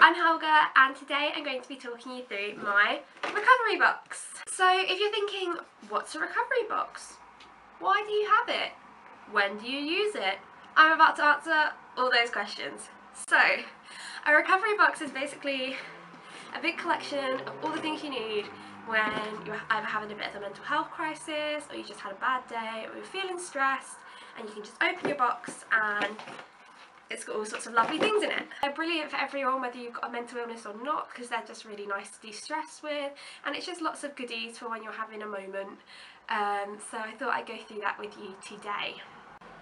I'm Helga and today I'm going to be talking you through my recovery box. So if you're thinking, what's a recovery box? Why do you have it? When do you use it? I'm about to answer all those questions. So a recovery box is basically a big collection of all the things you need when you're either having a bit of a mental health crisis or you just had a bad day or you're feeling stressed, and you can just open your box and it's got all sorts of lovely things in it. They're brilliant for everyone, whether you've got a mental illness or not, because they're just really nice to de-stress with, and it's just lots of goodies for when you're having a moment. So I thought I'd go through that with you today.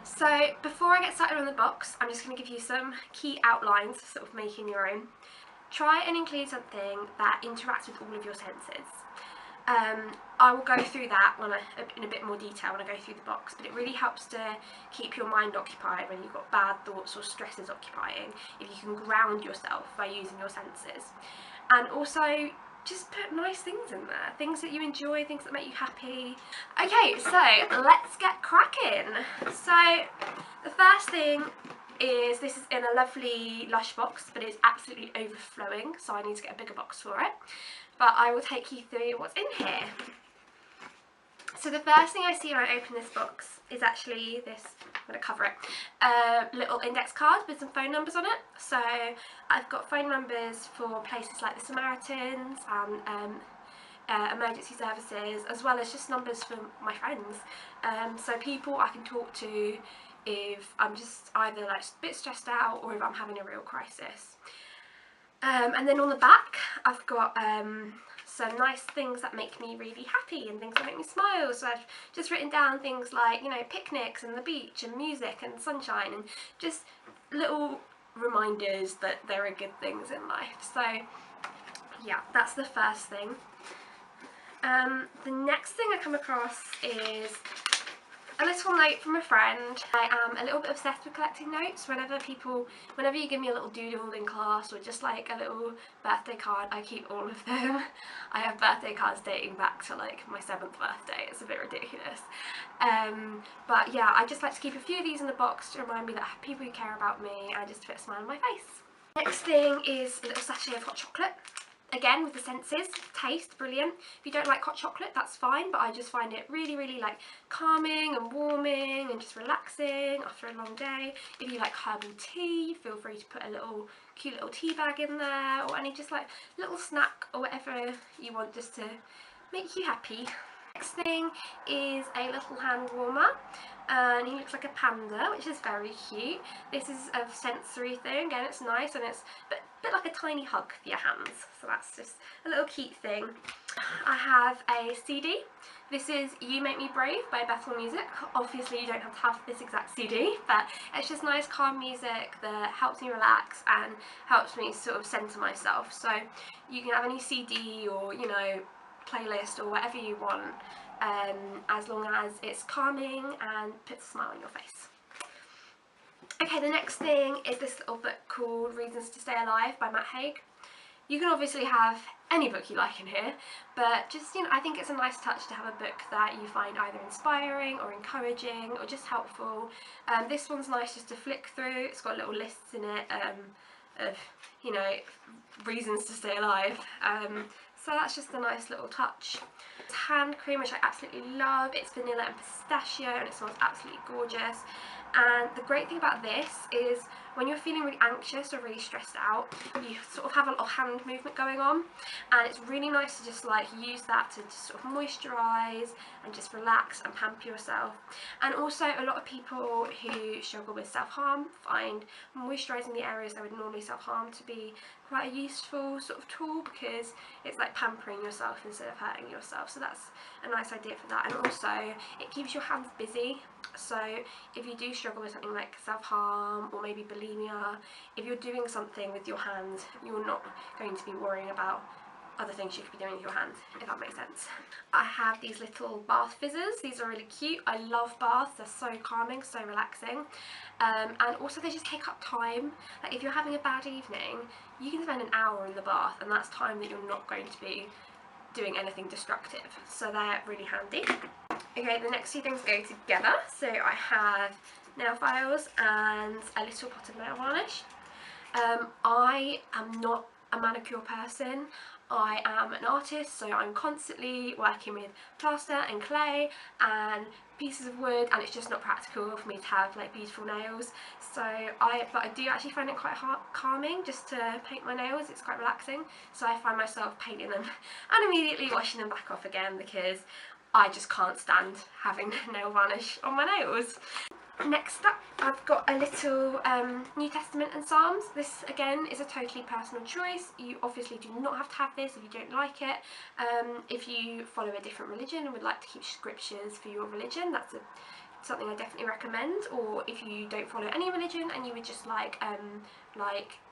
So before I get started on the box, I'm just going to give you some key outlines for sort of making your own. Try and include something that interacts with all of your senses. I will go through that in a bit more detail when I go through the box, but it really helps to keep your mind occupied when you've got bad thoughts or stresses occupying, if you can ground yourself by using your senses. And also just put nice things in there, things that you enjoy, things that make you happy. Okay, so let's get cracking. So the first thing is, this is in a lovely Lush box, but it's absolutely overflowing, so I need to get a bigger box for it. But I will take you through what's in here. So the first thing I see when I open this box is actually this, I'm going to cover it, little index card with some phone numbers on it. So I've got phone numbers for places like the Samaritans and emergency services, as well as just numbers for my friends. So people I can talk to if I'm just either like a bit stressed out or if I'm having a real crisis. And then on the back I've got some nice things that make me really happy and things that make me smile. So I've just written down things like, you know, picnics and the beach and music and sunshine, and just little reminders that there are good things in life. So yeah, that's the first thing. The next thing I come across is a little note from a friend. I am a little bit obsessed with collecting notes. Whenever you give me a little doodle in class or just like a little birthday card, I keep all of them. I have birthday cards dating back to like my 7th birthday. It's a bit ridiculous. But yeah, I just like to keep a few of these in the box to remind me that I have people who care about me and just to put a smile on my face. Next thing is a little sachet of hot chocolate. Again, with the senses, taste, brilliant. If you don't like hot chocolate, that's fine, but I just find it really, really like calming and warming and just relaxing after a long day. If you like herbal tea, feel free to put a cute little tea bag in there, or any just like little snack or whatever you want just to make you happy. Next thing is a little hand warmer, and he looks like a panda, which is very cute. This is a sensory thing, again it's nice, and it's a bit like a tiny hug for your hands, so that's just a little cute thing. I have a CD. This is You Make Me Brave by Bethel Music. Obviously you don't have to have this exact CD, but it's just nice calm music that helps me relax and helps me sort of centre myself. So you can have any CD or, you know, playlist or whatever you want, as long as it's calming and puts a smile on your face. Okay, the next thing is this little book called Reasons to Stay Alive by Matt Haig. You can obviously have any book you like in here, but just, you know, I think it's a nice touch to have a book that you find either inspiring or encouraging or just helpful. This one's nice just to flick through. It's got little lists in it of, you know, reasons to stay alive. So that's just a nice little touch. It's hand cream, which I absolutely love. It's vanilla and pistachio and it smells absolutely gorgeous. And the great thing about this is when you're feeling really anxious or really stressed out, you sort of have a little hand movement going on, and it's really nice to just like use that to just sort of moisturise and just relax and pamper yourself. And also a lot of people who struggle with self-harm find moisturising the areas they would normally self-harm to be quite a useful sort of tool, because it's like pampering yourself instead of hurting yourself. So that's a nice idea for that. And also it keeps your hands busy. So if you do struggle with something like self-harm or maybe bulimia, if you're doing something with your hands, you're not going to be worrying about other things you could be doing with your hands, if that makes sense. I have these little bath fizzers. These are really cute. I love baths. They're so calming, so relaxing. And also they just take up time. Like if you're having a bad evening, you can spend an hour in the bath, and that's time that you're not going to be doing anything destructive. So they're really handy. Okay, the next two things go together. So I have nail files and a little pot of nail varnish. I am not a manicure person. I am an artist, so I'm constantly working with plaster and clay and pieces of wood, and it's just not practical for me to have like beautiful nails. So but I do actually find it quite calming just to paint my nails. It's quite relaxing, so I find myself painting them and immediately washing them back off again because I just can't stand having nail varnish on my nails. Next up, I've got a little New Testament and Psalms. This again is a totally personal choice. You obviously do not have to have this if you don't like it. If you follow a different religion and would like to keep scriptures for your religion, that's something I definitely recommend. Or if you don't follow any religion and you would just like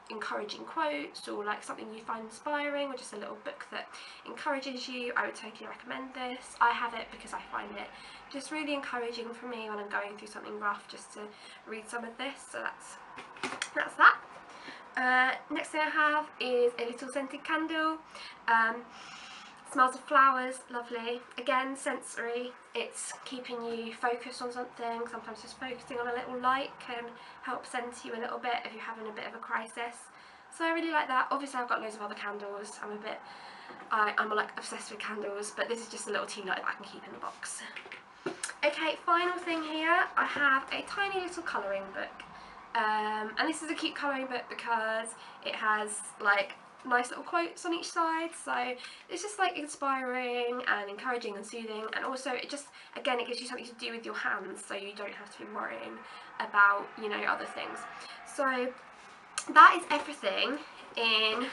encouraging quotes or like something you find inspiring, or just a little book that encourages you, I would totally recommend this. I have it because I find it just really encouraging for me when I'm going through something rough, just to read some of this. So that's that. Next thing I have is a little scented candle. Smells of flowers, lovely. Again, sensory. It's keeping you focused on something. Sometimes just focusing on a little light can help center you a little bit if you're having a bit of a crisis. So I really like that. Obviously I've got loads of other candles. I'm like obsessed with candles, but this is just a little tea light that I can keep in the box. Okay, final thing here, I have a tiny little colouring book. And this is a cute colouring book because it has like nice little quotes on each side, so it's just like inspiring and encouraging and soothing, and also it just, again, it gives you something to do with your hands, so you don't have to be worrying about, you know, other things. So that is everything in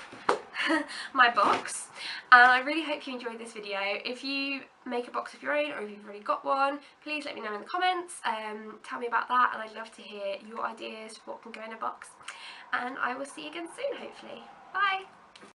my box, and I really hope you enjoyed this video. If you make a box of your own, or if you've already got one, please let me know in the comments. Tell me about that, and I'd love to hear your ideas for what can go in a box, and I will see you again soon, hopefully. Bye!